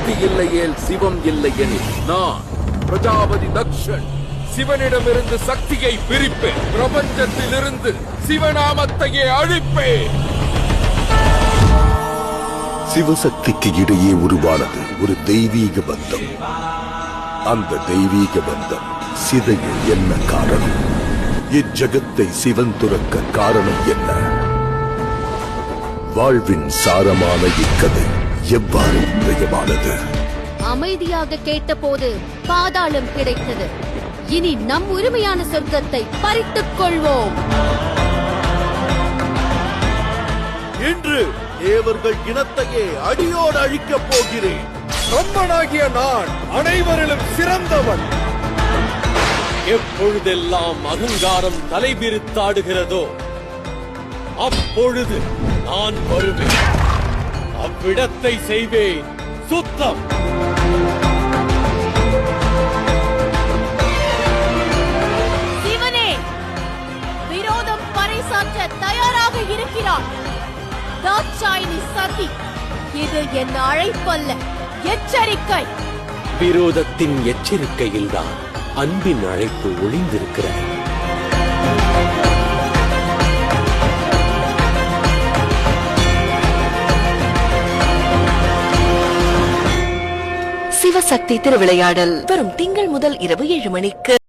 சக்தி இல்லையேல் சிவம் இல்லை எனில் நான் பிரஜாபதி தக்ஷன் சிவனிடமிருந்து சக்தியை பிரிப்பேன். பிரபஞ்சத்திலிருந்து சிவநாமத்தையே அழிப்பேன். சிவசக்திக்கு இடையே உருவானது ஒரு தெய்வீக பந்தம். அந்த தெய்வீக பந்தம் சிதைய என்ன காரணம்? இஜகத்தை சிவன் துறக்க காரணம் என்ன? வாழ்வின் சாரமான இக்கதை எவ்வாறு உதயமானது? அமைதியாக கேட்டபோது பாதாளம் கிடைத்தது. இனி நம் உரிமையான சொர்க்கத்தை பறித்துக் கொள்வோம். இன்று தேவர்கள் இனத்தையே அடியோடு அழிக்கப் போகிறேன். பிரம்மனாகிய நான் அனைவரிலும் சிறந்தவன். எப்பொழுதெல்லாம் அகங்காரம் தலைவிரித்தாடுகிறதோ அப்பொழுது நான் வருவேன். அவ்விடத்தை செய்வேன் சுத்தம். சிவனே, விரோதம் பறைசாற்ற தயாராக இருக்கிறார். தாட்சாயினி சதி, இது என் அழைப்பல்ல, எச்சரிக்கை. விரோதத்தின் எச்சரிக்கையில்தான் அன்பின் அழைப்பு ஒளிந்திருக்கிறது. சிவசக்தி திருவிளையாடல் வரும் திங்கள் முதல் இரவு 7 மணிக்கு.